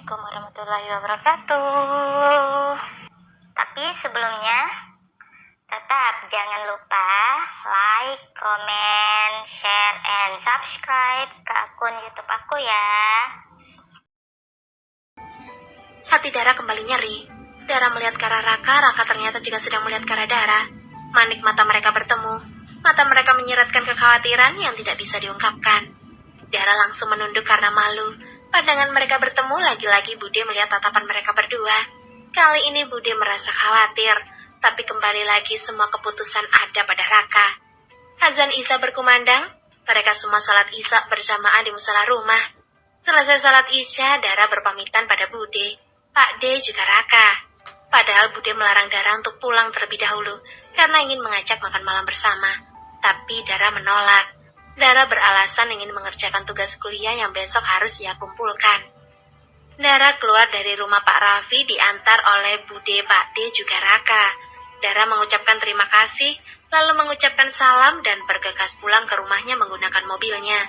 Assalamualaikum warahmatullahi wabarakatuh. Tapi sebelumnya, tetap jangan lupa like, comment, share, and subscribe ke akun YouTube aku ya. Hati Dara kembali nyeri. Dara melihat ke arah Raka ternyata juga sedang melihat ke arah Dara. Manik mata mereka bertemu. Mata mereka menyeratkan kekhawatiran yang tidak bisa diungkapkan. Dara langsung menunduk karena malu. Pandangan mereka bertemu, lagi-lagi Bude melihat tatapan mereka berdua. Kali ini Bude merasa khawatir, tapi kembali lagi semua keputusan ada pada Raka. Azan Isya berkumandang, mereka semua salat Isya bersamaan di musola rumah. Selesai salat Isya, Dara berpamitan pada Bude, Pak D juga Raka. Padahal Bude melarang Dara untuk pulang terlebih dahulu, karena ingin mengajak makan malam bersama. Tapi Dara menolak. Dara beralasan ingin mengerjakan tugas kuliah yang besok harus ia kumpulkan. Dara keluar dari rumah Pak Raffi diantar oleh Bude, Pak D juga Raka. Dara mengucapkan terima kasih, lalu mengucapkan salam dan bergegas pulang ke rumahnya menggunakan mobilnya.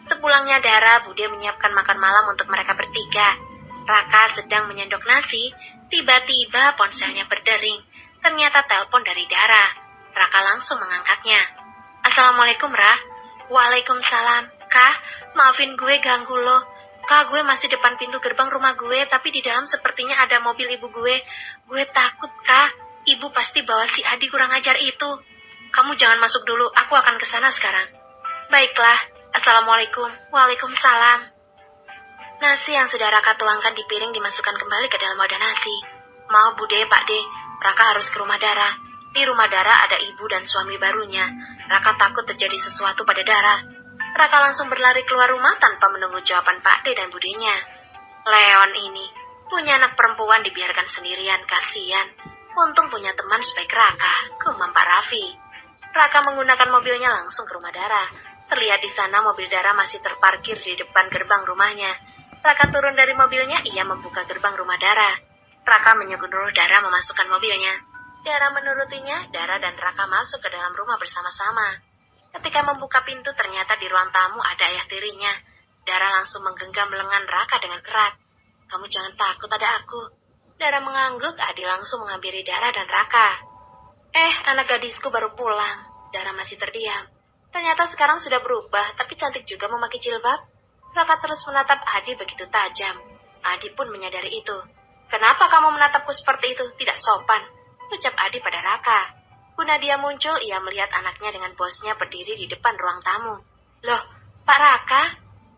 Sepulangnya Dara, Bude menyiapkan makan malam untuk mereka bertiga. Raka sedang menyendok nasi, tiba-tiba ponselnya berdering. Ternyata telepon dari Dara. Raka langsung mengangkatnya. Assalamualaikum, Ra. Waalaikumsalam. Kak, maafin gue ganggu lo. Kak, gue masih depan pintu gerbang rumah gue, tapi di dalam sepertinya ada mobil ibu gue. Gue takut, Kak. Ibu pasti bawa si Adi kurang ajar itu. Kamu jangan masuk dulu, aku akan ke sana sekarang. Baiklah. Assalamualaikum. Waalaikumsalam. Nasi yang sudah Raka tuangkan di piring dimasukkan kembali ke dalam wadah nasi. Maaf Bude, Pak D, Raka harus ke rumah Dara. Di rumah Dara ada ibu dan suami barunya. Raka takut terjadi sesuatu pada Dara. Raka langsung berlari keluar rumah tanpa menunggu jawaban Pak D dan budenya. Leon ini, punya anak perempuan dibiarkan sendirian, kasihan. Untung punya teman sebaik Raka, gumam Pak Raffi. Raka menggunakan mobilnya langsung ke rumah Dara. Terlihat di sana mobil Dara masih terparkir di depan gerbang rumahnya. Raka turun dari mobilnya, ia membuka gerbang rumah Dara. Raka menyuruh Dara memasukkan mobilnya. Dara menurutinya, Dara dan Raka masuk ke dalam rumah bersama-sama. Ketika membuka pintu, ternyata di ruang tamu ada ayah tirinya. Dara langsung menggenggam lengan Raka dengan erat. Kamu jangan takut, ada aku. Dara mengangguk, Adi langsung menghampiri Dara dan Raka. Anak gadisku baru pulang. Dara masih terdiam. Ternyata sekarang sudah berubah, tapi cantik juga memakai jilbab. Raka terus menatap Adi begitu tajam. Adi pun menyadari itu. Kenapa kamu menatapku seperti itu? Tidak sopan, ucap Adi pada Raka. Bu Nadia muncul, ia melihat anaknya dengan bosnya berdiri di depan ruang tamu. Loh, Pak Raka?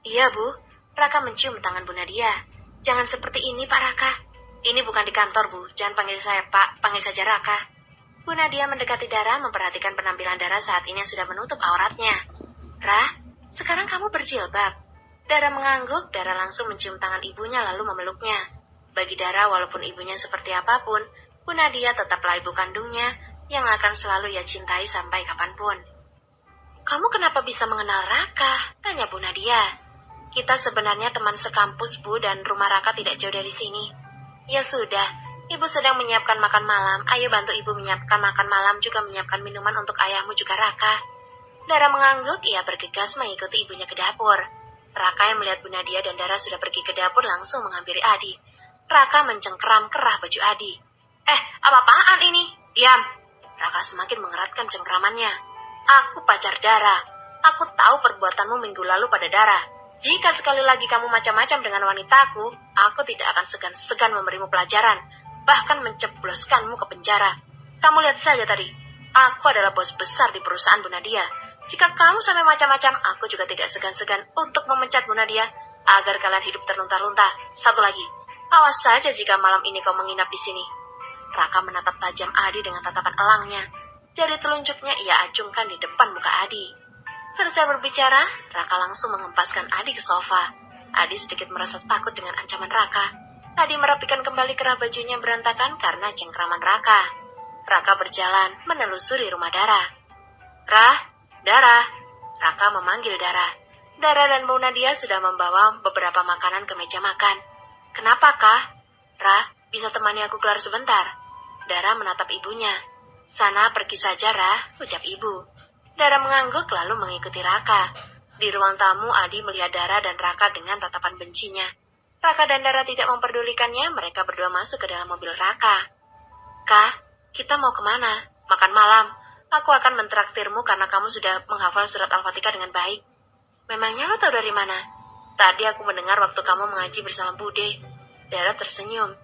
Iya, Bu. Raka mencium tangan Bu Nadia. Jangan seperti ini, Pak Raka. Ini bukan di kantor, Bu. Jangan panggil saya Pak, panggil saja Raka. Bu Nadia mendekati Dara, memperhatikan penampilan Dara saat ini yang sudah menutup auratnya. Ra, sekarang kamu berjilbab. Dara mengangguk, Dara langsung mencium tangan ibunya lalu memeluknya. Bagi Dara, walaupun ibunya seperti apapun, Bu Nadia tetaplah ibu kandungnya yang akan selalu ia cintai sampai kapanpun. Kamu kenapa bisa mengenal Raka? Tanya Bu Nadia. Kita sebenarnya teman sekampus, Bu, dan rumah Raka tidak jauh dari sini. Ya sudah, Ibu sedang menyiapkan makan malam. Ayo bantu Ibu menyiapkan makan malam, juga menyiapkan minuman untuk ayahmu juga Raka. Dara mengangguk, ia bergegas mengikuti ibunya ke dapur. Raka yang melihat Bu Nadia dan Dara sudah pergi ke dapur langsung menghampiri Adi. Raka mencengkeram kerah baju Adi. Apa-apaan ini? Diam. Raka semakin mengeratkan cengkeramannya. Aku pacar Dara. Aku tahu perbuatanmu minggu lalu pada Dara. Jika sekali lagi kamu macam-macam dengan wanitaku, aku tidak akan segan-segan memberimu pelajaran, bahkan mencebloskanmu ke penjara. Kamu lihat saja tadi, aku adalah bos besar di perusahaan Bu Nadia. Jika kamu sampai macam-macam, aku juga tidak segan-segan untuk memecat Bu Nadia, agar kalian hidup terlunta-lunta. Satu lagi, awas saja jika malam ini kau menginap di sini. Raka menatap tajam Adi dengan tatapan elangnya. Jari telunjuknya ia acungkan di depan muka Adi. Selesai berbicara, Raka langsung mengempaskan Adi ke sofa. Adi sedikit merasa takut dengan ancaman Raka. Adi merapikan kembali kerah bajunya berantakan karena cengkraman Raka. Raka berjalan menelusuri rumah Dara. Dara. Raka memanggil Dara. Dara dan Bu Nadia sudah membawa beberapa makanan ke meja makan. Kenapa, Kak? Bisa temani aku keluar sebentar? Dara menatap ibunya. Sana pergi saja, ucap ibu. Dara mengangguk lalu mengikuti Raka. Di ruang tamu, Adi melihat Dara dan Raka dengan tatapan bencinya. Raka dan Dara tidak memperdulikannya, mereka berdua masuk ke dalam mobil Raka. Kak, kita mau kemana? Makan malam. Aku akan mentraktirmu karena kamu sudah menghafal surat Al-Fatihah dengan baik. Memangnya lo tahu dari mana? Tadi aku mendengar waktu kamu mengaji bersama Bude. Dara tersenyum.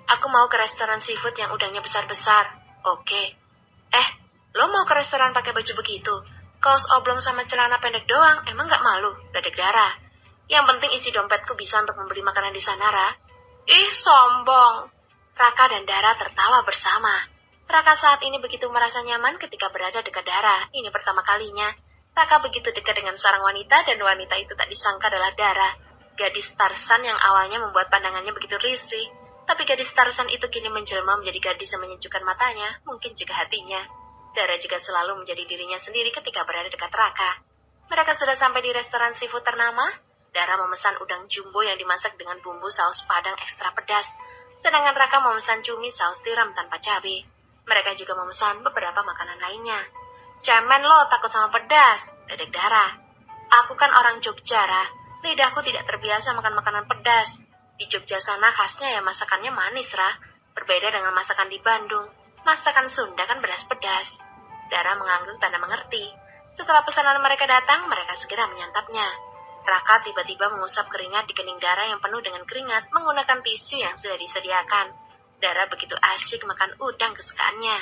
Aku mau ke restoran seafood yang udangnya besar-besar. Oke. Lo mau ke restoran pakai baju begitu? Kaos oblong sama celana pendek doang, emang gak malu? Ledek Dara. Yang penting isi dompetku bisa untuk membeli makanan di sana, Ra. Ih, sombong. Raka dan Dara tertawa bersama. Raka saat ini begitu merasa nyaman ketika berada dekat Dara. Ini pertama kalinya. Raka begitu dekat dengan seorang wanita dan wanita itu tak disangka adalah Dara. Gadis Tarsan yang awalnya membuat pandangannya begitu risih. Tapi gadis Tarsan itu kini menjelma menjadi gadis yang menyejukkan matanya, mungkin juga hatinya. Dara juga selalu menjadi dirinya sendiri ketika berada dekat Raka. Mereka sudah sampai di restoran seafood ternama. Dara memesan udang jumbo yang dimasak dengan bumbu saus padang ekstra pedas. Sedangkan Raka memesan cumi saus tiram tanpa cabai. Mereka juga memesan beberapa makanan lainnya. Cemen lo, takut sama pedas, ledek Dara. Aku kan orang Jogja, Ra. Lidahku tidak terbiasa makan makanan pedas. Di Jogja sana khasnya ya masakannya manis, Ra. Berbeda dengan masakan di Bandung. Masakan Sunda kan pedas-pedas. Dara mengangguk tanda mengerti. Setelah pesanan mereka datang, mereka segera menyantapnya. Raka tiba-tiba mengusap keringat di kening Dara yang penuh dengan keringat menggunakan tisu yang sudah disediakan. Dara begitu asyik makan udang kesukaannya.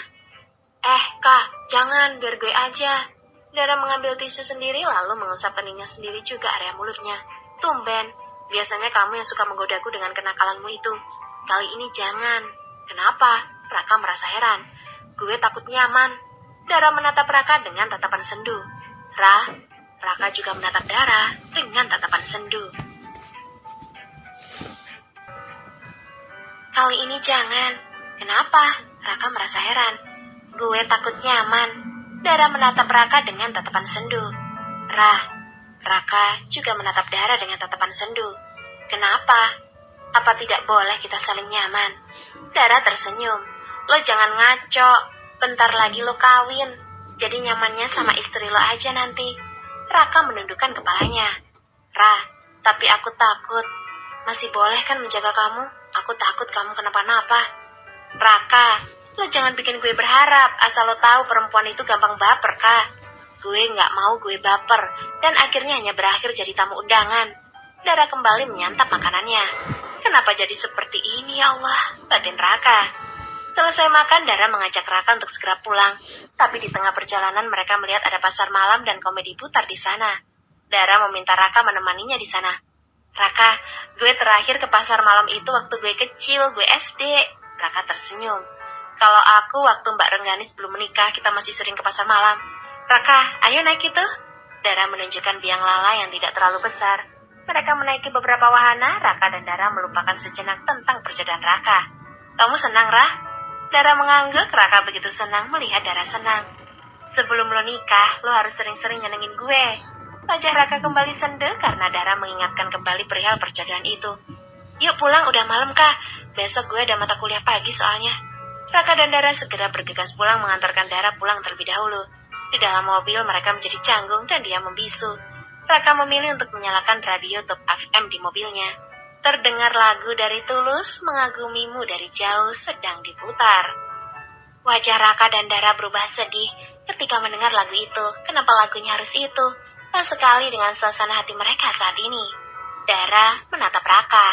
Kak, jangan, biar gue aja. Dara mengambil tisu sendiri lalu mengusap keningnya sendiri juga area mulutnya. Tumben, biasanya kamu yang suka menggodaku dengan kenakalanmu itu. Kali ini jangan. Kenapa? Raka merasa heran. Gue takut nyaman. Dara menatap Raka dengan tatapan sendu. Raka juga menatap Dara dengan tatapan sendu. Kali ini jangan. Kenapa? Raka merasa heran. Gue takut nyaman. Dara menatap Raka dengan tatapan sendu. Raka juga menatap Dara dengan tatapan sendu. Kenapa? Apa tidak boleh kita saling nyaman? Dara tersenyum. Lo jangan ngaco. Bentar lagi lo kawin. Jadi nyamannya sama istri lo aja nanti. Raka menundukkan kepalanya. Tapi aku takut. Masih boleh kan menjaga kamu? Aku takut kamu kenapa-napa. Raka, lo jangan bikin gue berharap. Asal lo tahu perempuan itu gampang baper, Kak. Gue gak mau gue baper. Dan akhirnya hanya berakhir jadi tamu undangan. Dara kembali menyantap makanannya. Kenapa jadi seperti ini ya Allah? Batin Raka. Selesai makan, Dara mengajak Raka untuk segera pulang. Tapi di tengah perjalanan mereka melihat ada pasar malam dan komedi putar di sana. Dara meminta Raka menemaninya di sana. Raka, gue terakhir ke pasar malam itu waktu gue kecil, gue SD. Raka tersenyum. Kalau aku waktu Mbak Rengganis belum menikah, kita masih sering ke pasar malam. Raka, ayo naik itu. Dara menunjukkan biang lala yang tidak terlalu besar. Mereka menaiki beberapa wahana, Raka dan Dara melupakan sejenak tentang perjodohan Raka. Kamu senang, Ra? Dara mengangguk. Raka begitu senang melihat Dara senang. Sebelum lo nikah, lo harus sering-sering nyenengin gue. Wajah Raka kembali sendu karena Dara mengingatkan kembali perihal perjodohan itu. Yuk pulang, udah malam, Kak. Besok gue ada mata kuliah pagi soalnya. Raka dan Dara segera bergegas pulang mengantarkan Dara pulang terlebih dahulu. Di dalam mobil mereka menjadi canggung dan dia membisu. Raka memilih untuk menyalakan radio top FM di mobilnya. Terdengar lagu dari Tulus, Mengagumimu dari Jauh sedang diputar. Wajah Raka dan Dara berubah sedih ketika mendengar lagu itu. Kenapa lagunya harus itu? Pas sekali dengan suasana hati mereka saat ini. Dara menatap Raka.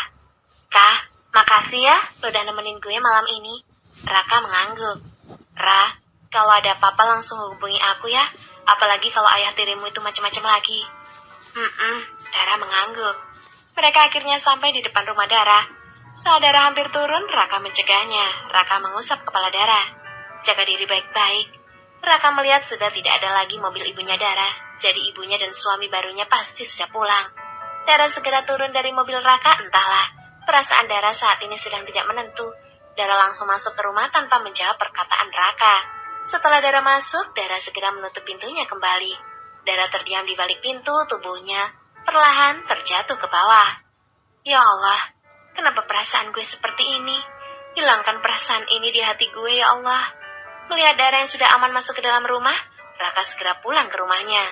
Kak, makasih ya lo udah nemenin gue malam ini. Raka mengangguk. Ra, kalau ada apa-apa langsung hubungi aku ya. Apalagi kalau ayah tirimu itu macam-macam lagi. Dara mengangguk. Mereka akhirnya sampai di depan rumah Dara. Saat Dara hampir turun, Raka mencegahnya. Raka mengusap kepala Dara. Jaga diri baik-baik. Raka melihat sudah tidak ada lagi mobil ibunya Dara. Jadi ibunya dan suami barunya pasti sudah pulang. Dara segera turun dari mobil Raka, entahlah. Perasaan Dara saat ini sedang tidak menentu. Dara langsung masuk ke rumah tanpa menjawab perkataan Raka. Setelah Dara masuk, Dara segera menutup pintunya kembali. Dara terdiam di balik pintu, tubuhnya perlahan terjatuh ke bawah. Ya Allah, kenapa perasaan gue seperti ini? Hilangkan perasaan ini di hati gue, ya Allah. Melihat Dara yang sudah aman masuk ke dalam rumah, Raka segera pulang ke rumahnya.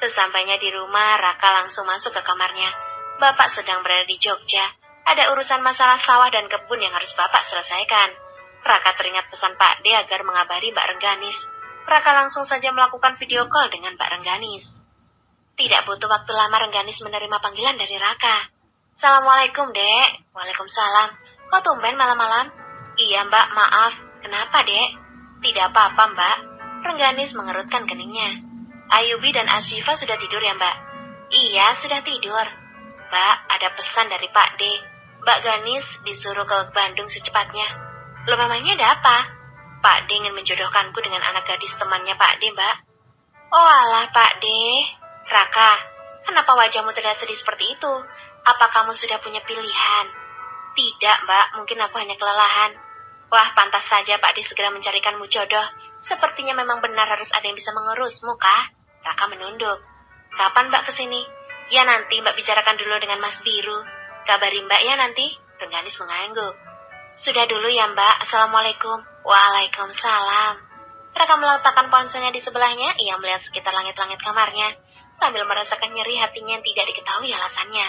Sesampainya di rumah, Raka langsung masuk ke kamarnya. Bapak sedang berada di Jogja. Ada urusan masalah sawah dan kebun yang harus Bapak selesaikan. Raka teringat pesan Pak D agar mengabari Mbak Rengganis. Raka langsung saja melakukan video call dengan Mbak Rengganis. Tidak butuh waktu lama Rengganis menerima panggilan dari Raka. Assalamualaikum, Dek. Waalaikumsalam. Kok tumben malam-malam? Iya, Mbak, maaf. Kenapa, Dek? Tidak apa-apa, Mbak. Rengganis mengerutkan keningnya. Ayubi dan Asyifa sudah tidur ya, Mbak? Iya, sudah tidur. Mbak, ada pesan dari Pak D. Mbak Ganis disuruh ke Bandung secepatnya. Loh, memangnya ada apa? Pak D ingin menjodohkanku dengan anak gadis temannya Pak D, Mbak. Oh alah, Pak D. Raka, kenapa wajahmu terlihat sedih seperti itu? Apa kamu sudah punya pilihan? Tidak, Mbak, mungkin aku hanya kelelahan. Wah, pantas saja Pak D segera mencarikanmu jodoh. Sepertinya memang benar harus ada yang bisa mengurusmu, kah? Raka menunduk. Kapan Mbak kesini? Ya nanti Mbak bicarakan dulu dengan Mas Biru. Kabari Mbak ya nanti. Rengganis mengangguk. Sudah dulu ya Mbak. Assalamualaikum. Waalaikumsalam. Raka meletakkan ponselnya di sebelahnya. Ia melihat sekitar langit-langit kamarnya sambil merasakan nyeri hatinya yang tidak diketahui alasannya.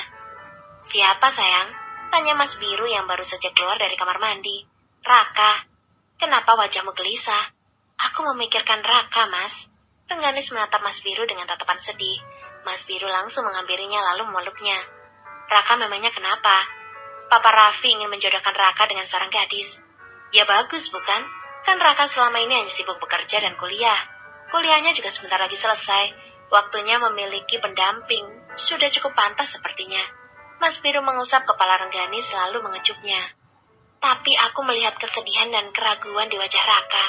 Siapa sayang? Tanya Mas Biru yang baru saja keluar dari kamar mandi. Raka. Kenapa wajahmu gelisah? Aku memikirkan Raka, Mas. Rengganis menatap Mas Biru dengan tatapan sedih. Mas Biru langsung menghampirinya lalu memeluknya. Raka memangnya kenapa? Papa Raffi ingin menjodohkan Raka dengan seorang gadis. Ya bagus, bukan? Kan Raka selama ini hanya sibuk bekerja dan kuliah. Kuliahnya juga sebentar lagi selesai. Waktunya memiliki pendamping. Sudah cukup pantas sepertinya. Mas Biru mengusap kepala Rengganis lalu mengecupnya. Tapi aku melihat kesedihan dan keraguan di wajah Raka.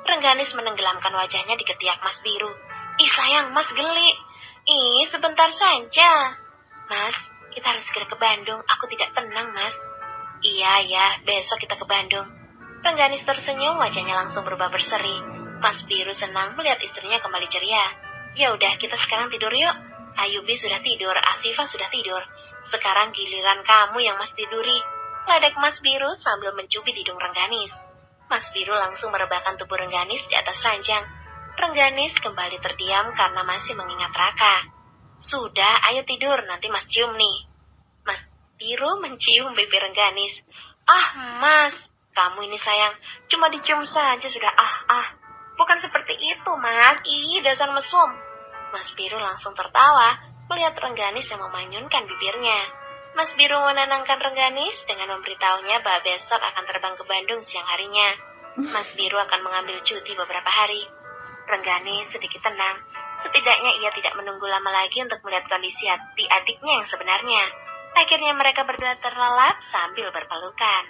Rengganis menenggelamkan wajahnya di ketiak Mas Biru. Ih sayang, Mas geli. Ih, sebentar saja. Mas, kita harus segera ke Bandung. Aku tidak tenang, Mas. Iya, besok kita ke Bandung. Rengganis tersenyum, wajahnya langsung berubah berseri. Mas Biru senang melihat istrinya kembali ceria. Ya udah, kita sekarang tidur yuk. Ayubi sudah tidur, Asyifa sudah tidur. Sekarang giliran kamu yang Mas tiduri. Ledek Mas Biru sambil mencubit hidung Rengganis. Mas Biru langsung merebahkan tubuh Rengganis di atas ranjang. Rengganis kembali terdiam karena masih mengingat Raka. Sudah, ayo tidur, nanti Mas cium nih. Mas Biru mencium pipi Rengganis. Ah, Mas, kamu ini sayang, cuma dicium saja sudah Bukan seperti itu, Mas. Ih, dasar mesum. Mas Biru langsung tertawa melihat Rengganis yang memanyunkan bibirnya. Mas Biru menenangkan Rengganis dengan memberitahunya bahwa besok akan terbang ke Bandung siang harinya. Mas Biru akan mengambil cuti beberapa hari. Rengganis sedikit tenang. Setidaknya ia tidak menunggu lama lagi untuk melihat kondisi hati adiknya yang sebenarnya. Akhirnya mereka berdua terlelap sambil berpelukan.